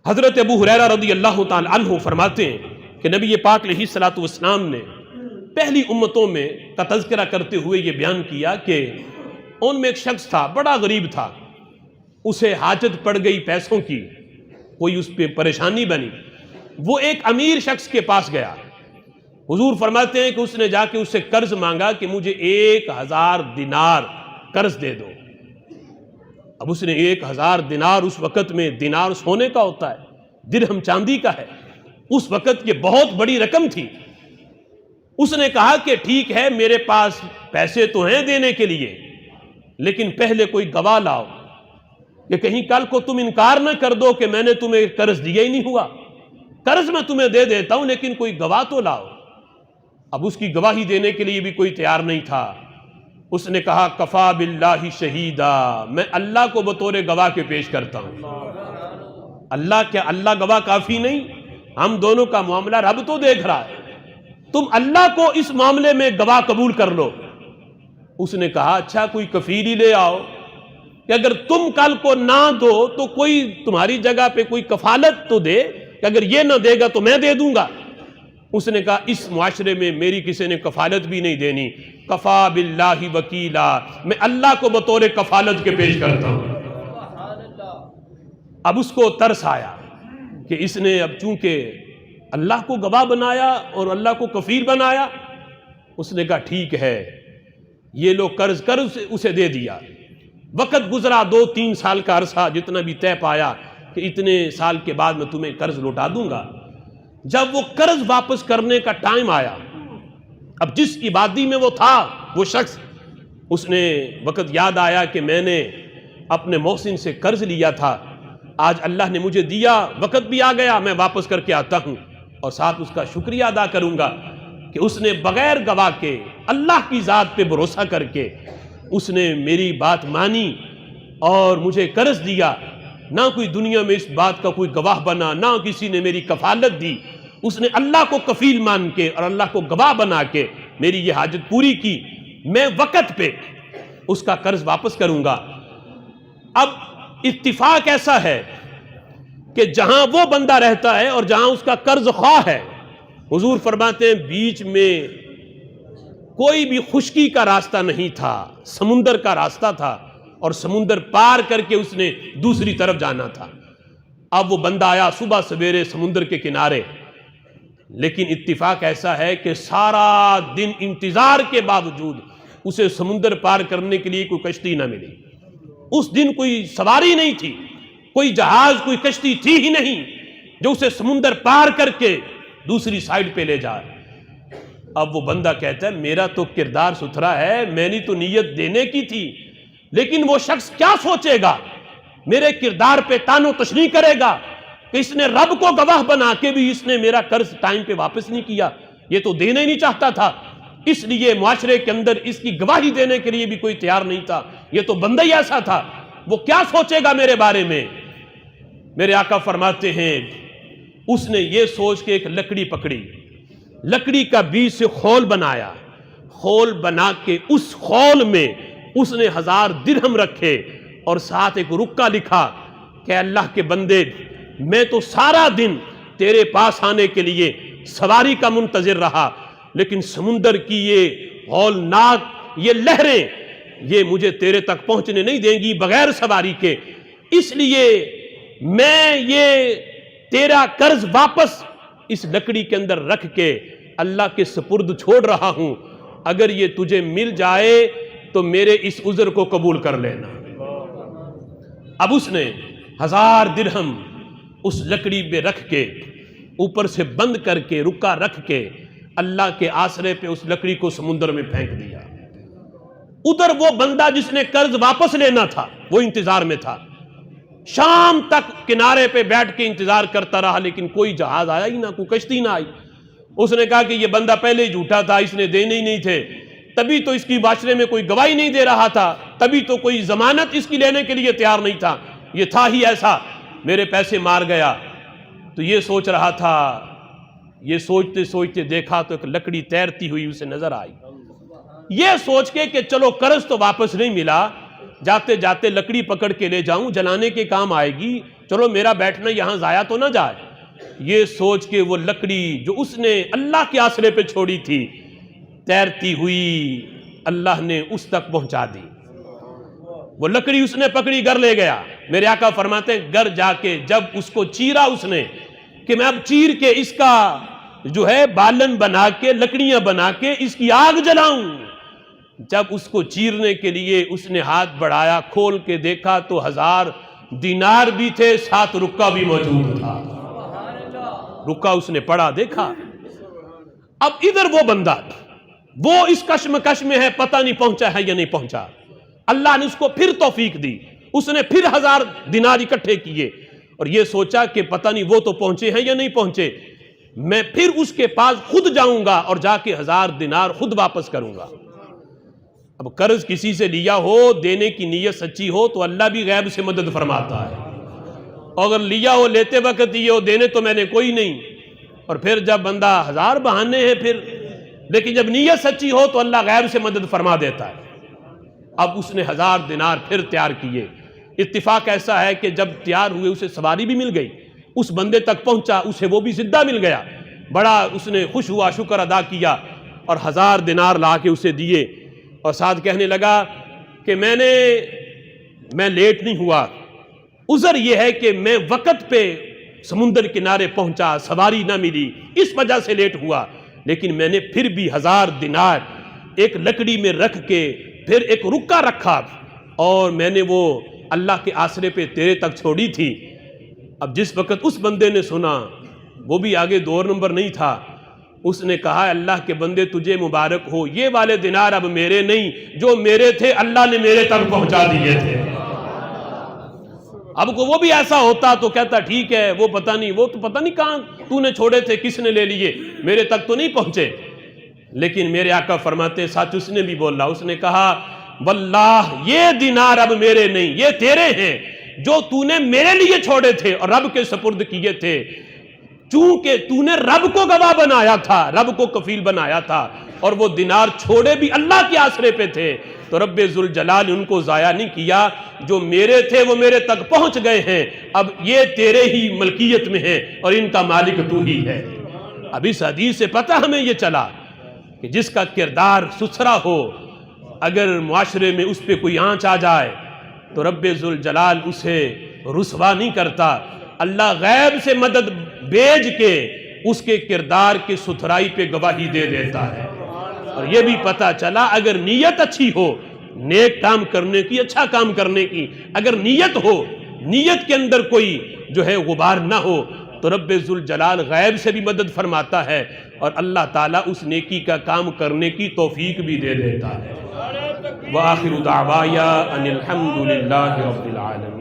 حضرت ابو ہریرہ رضی اللہ تعالی عنہ فرماتے ہیں کہ نبی پاک علیہ الصلوۃ والسلام نے پہلی امتوں میں کا تذکرہ کرتے ہوئے یہ بیان کیا کہ ان میں ایک شخص تھا، بڑا غریب تھا، اسے حاجت پڑ گئی پیسوں کی، کوئی اس پہ پریشانی بنی، وہ ایک امیر شخص کے پاس گیا۔ حضور فرماتے ہیں کہ اس نے جا کے اس سے قرض مانگا کہ مجھے 1000 دینار قرض دے دو۔ اب اس نے 1000 دینار، اس وقت میں دینار سونے کا ہوتا ہے، درہم چاندی کا ہے، اس وقت یہ بہت بڑی رقم تھی۔ اس نے کہا کہ ٹھیک ہے، میرے پاس پیسے تو ہیں دینے کے لیے، لیکن پہلے کوئی گواہ لاؤ کہ کہیں کل کو تم انکار نہ کر دو کہ میں نے تمہیں قرض دیا ہی نہیں ہوا۔ قرض میں تمہیں دے دیتا ہوں لیکن کوئی گواہ تو لاؤ۔ اب اس کی گواہی دینے کے لیے بھی کوئی تیار نہیں تھا۔ اس نے کہا کفا باللہ شہیدا، میں اللہ کو بطور گواہ کے پیش کرتا ہوں۔ اللہ گواہ کافی نہیں؟ ہم دونوں کا معاملہ رب تو دیکھ رہا ہے، تم اللہ کو اس معاملے میں گواہ قبول کر لو۔ اس نے کہا اچھا کوئی کفیل ہی لے آؤ کہ اگر تم کل کو نہ دو تو کوئی تمہاری جگہ پہ کوئی کفالت تو دے کہ اگر یہ نہ دے گا تو میں دے دوں گا۔ اس نے کہا اس معاشرے میں میری کسی نے کفالت بھی نہیں دینی، کفا باللہ وکیلا، میں اللہ کو بطور کفالت کے پیش کرتا ہوں۔ اب اس کو ترس آیا کہ اس نے اب چونکہ اللہ کو گواہ بنایا اور اللہ کو کفیل بنایا، اس نے کہا ٹھیک ہے، یہ لو قرض اسے دے دیا۔ وقت گزرا 2-3 سال کا عرصہ، جتنا بھی طے پایا کہ اتنے سال کے بعد میں تمہیں قرض لوٹا دوں گا۔ جب وہ قرض واپس کرنے کا ٹائم آیا، اب جس عبادی میں وہ تھا وہ شخص، اس نے وقت یاد آیا کہ میں نے اپنے محسن سے قرض لیا تھا، آج اللہ نے مجھے دیا، وقت بھی آ گیا، میں واپس کر کے آتا ہوں اور ساتھ اس کا شکریہ ادا کروں گا کہ اس نے بغیر گواہ کے اللہ کی ذات پہ بھروسہ کر کے اس نے میری بات مانی اور مجھے قرض دیا۔ نہ کوئی دنیا میں اس بات کا کوئی گواہ بنا، نہ کسی نے میری کفالت دی، اس نے اللہ کو کفیل مان کے اور اللہ کو گواہ بنا کے میری یہ حاجت پوری کی۔ میں وقت پہ اس کا قرض واپس کروں گا۔ اب اتفاق ایسا ہے کہ جہاں وہ بندہ رہتا ہے اور جہاں اس کا قرض خواہ ہے، حضور فرماتے ہیں بیچ میں کوئی بھی خشکی کا راستہ نہیں تھا، سمندر کا راستہ تھا اور سمندر پار کر کے اس نے دوسری طرف جانا تھا۔ اب وہ بندہ آیا صبح سویرے سمندر کے کنارے، لیکن اتفاق ایسا ہے کہ سارا دن انتظار کے باوجود اسے سمندر پار کرنے کے لیے کوئی کشتی نہ ملی۔ اس دن کوئی سواری نہیں تھی، کوئی جہاز، کوئی کشتی تھی ہی نہیں جو اسے سمندر پار کر کے دوسری سائیڈ پہ لے جائے۔ اب وہ بندہ کہتا ہے میرا تو کردار ستھرا ہے، میں نے تو نیت دینے کی تھی، لیکن وہ شخص کیا سوچے گا، میرے کردار پہ تان و تشنیع کرے گا کہ اس نے رب کو گواہ بنا کے بھی اس نے میرا قرض ٹائم پہ واپس نہیں کیا، یہ تو دینا ہی نہیں چاہتا تھا، اس لیے معاشرے کے اندر اس کی گواہی دینے کے لیے بھی کوئی تیار نہیں تھا، یہ تو بندہ ہی ایسا تھا، وہ کیا سوچے گا میرے بارے میں۔ میرے آقا فرماتے ہیں اس نے یہ سوچ کے ایک لکڑی پکڑی، لکڑی کا بیچ سے خول بنایا، خول بنا کے اس خول میں اس نے 1000 درہم رکھے اور ساتھ ایک رکا لکھا کہ اللہ کے بندے میں تو سارا دن تیرے پاس آنے کے لیے سواری کا منتظر رہا، لیکن سمندر کی یہ ہولناک یہ لہریں یہ مجھے تیرے تک پہنچنے نہیں دیں گی بغیر سواری کے، اس لیے میں یہ تیرا قرض واپس اس لکڑی کے اندر رکھ کے اللہ کے سپرد چھوڑ رہا ہوں، اگر یہ تجھے مل جائے تو میرے اس عذر کو قبول کر لینا۔ اب اس نے 1000 درہم اس لکڑی پہ رکھ کے اوپر سے بند کر کے رکا رکھ کے اللہ کے آسرے پہ اس لکڑی کو سمندر میں پھینک دیا۔ ادھر وہ بندہ جس نے قرض واپس لینا تھا وہ انتظار میں تھا، شام تک کنارے پہ بیٹھ کے انتظار کرتا رہا، لیکن کوئی جہاز آیا ہی نہ، کوئی کشتی نہ آئی۔ اس نے کہا کہ یہ بندہ پہلے ہی جھوٹا تھا، اس نے دینے ہی نہیں تھے، تبھی تو اس کی معاشرے میں کوئی گواہی نہیں دے رہا تھا، تبھی تو کوئی ضمانت اس کی لینے کے لیے تیار نہیں تھا، یہ تھا ہی ایسا، میرے پیسے مار گیا۔ تو یہ سوچ رہا تھا، یہ سوچتے سوچتے دیکھا تو ایک لکڑی تیرتی ہوئی اسے نظر آئی، یہ سوچ کے کہ چلو قرض تو واپس نہیں ملا، جاتے جاتے لکڑی پکڑ کے لے جاؤں، جلانے کے کام آئے گی، چلو میرا بیٹھنا یہاں ضائع تو نہ جائے، یہ سوچ کے وہ لکڑی جو اس نے اللہ کے آسرے پہ چھوڑی تھی تیرتی ہوئی اللہ نے اس تک پہنچا دی۔ وہ لکڑی اس نے پکڑی، گھر لے گیا۔ میرے آقا فرماتے ہیں گھر جا کے جب اس کو چیرا اس نے کہ میں اب چیر کے اس کا جو ہے بالن بنا کے لکڑیاں بنا کے اس کی آگ جلاؤں، جب اس کو چیرنے کے لیے اس نے ہاتھ بڑھایا، کھول کے دیکھا تو 1000 دینار بھی تھے، ساتھ رکا بھی موجود تھا۔ رکا اس نے پڑا، دیکھا۔ اب ادھر وہ بندہ وہ اس کشمکش میں ہے، پتہ نہیں پہنچا ہے یا نہیں پہنچا۔ اللہ نے اس کو پھر توفیق دی، اس نے پھر 1000 دینار اکٹھے کیے اور یہ سوچا کہ پتہ نہیں وہ تو پہنچے ہیں یا نہیں پہنچے، میں پھر اس کے پاس خود جاؤں گا اور جا کے 1000 دینار خود واپس کروں گا۔ اب قرض کسی سے لیا ہو، دینے کی نیت سچی ہو تو اللہ بھی غیب سے مدد فرماتا ہے، اور اگر لیا ہو لیتے وقت دیے ہو، دینے تو میں نے کوئی نہیں، اور پھر جب بندہ 1000 بہانے ہیں پھر، لیکن جب نیت سچی ہو تو اللہ غیب سے مدد فرما دیتا ہے۔ اب اس نے 1000 دینار پھر تیار کیے۔ اتفاق ایسا ہے کہ جب تیار ہوئے اسے سواری بھی مل گئی، اس بندے تک پہنچا، اسے وہ بھی زندہ مل گیا، بڑا اس نے خوش ہوا، شکر ادا کیا اور 1000 دینار لا کے اسے دیے، اور ساتھ کہنے لگا کہ میں لیٹ نہیں ہوا، عذر یہ ہے کہ میں وقت پہ سمندر کنارے پہنچا، سواری نہ ملی، اس وجہ سے لیٹ ہوا، لیکن میں نے پھر بھی 1000 دینار ایک لکڑی میں رکھ کے پھر ایک رکا رکھا اور میں نے وہ اللہ کے آسرے پہ تیرے تک چھوڑی تھی۔ اب جس وقت اس بندے نے سنا، وہ بھی آگے 2 نمبر نہیں تھا، اس نے کہا اللہ کے بندے تجھے مبارک ہو، یہ والے دینار اب میرے نہیں، جو میرے تھے اللہ نے میرے تک پہنچا دیے تھے۔ اب کو وہ بھی ایسا ہوتا تو کہتا ٹھیک ہے، وہ پتہ نہیں کہاں تو نے چھوڑے تھے، کس نے لے لیے، میرے تک تو نہیں پہنچے۔ لیکن میرے آقا فرماتے ساتھ اس نے بھی بولا، اس نے کہا واللہ یہ دینار اب میرے نہیں، یہ تیرے ہیں، جو تو نے میرے لیے چھوڑے تھے اور رب کے سپرد کیے تھے، چونکہ تو نے رب کو گواہ بنایا تھا، رب کو کفیل بنایا تھا، اور وہ دینار چھوڑے بھی اللہ کے آسرے پہ تھے، تو رب ذوالجلال نے ان کو ضائع نہیں کیا، جو میرے تھے وہ میرے تک پہنچ گئے ہیں، اب یہ تیرے ہی ملکیت میں ہیں اور ان کا مالک تو ہی ہے۔ اب اس حدیث سے پتہ ہمیں یہ چلا کہ جس کا کردار ستھرا ہو، اگر معاشرے میں اس پہ کوئی آنچ آ جائے تو رب ذوالجلال اسے رسوا نہیں کرتا، اللہ غیب سے مدد بھیج کے اس کے کردار کی ستھرائی پہ گواہی دے دیتا ہے۔ اور یہ بھی پتہ چلا اگر نیت اچھی ہو، نیک کام کرنے کی، اچھا کام کرنے کی، اگر نیت ہو، نیت کے اندر کوئی جو ہے غبار نہ ہو، تو رب ذوالجلال غیب سے بھی مدد فرماتا ہے اور اللہ تعالیٰ اس نیکی کا کام کرنے کی توفیق بھی دے دیتا ہے۔ وآخر دعوایا ان الحمد للہ رب العالمین۔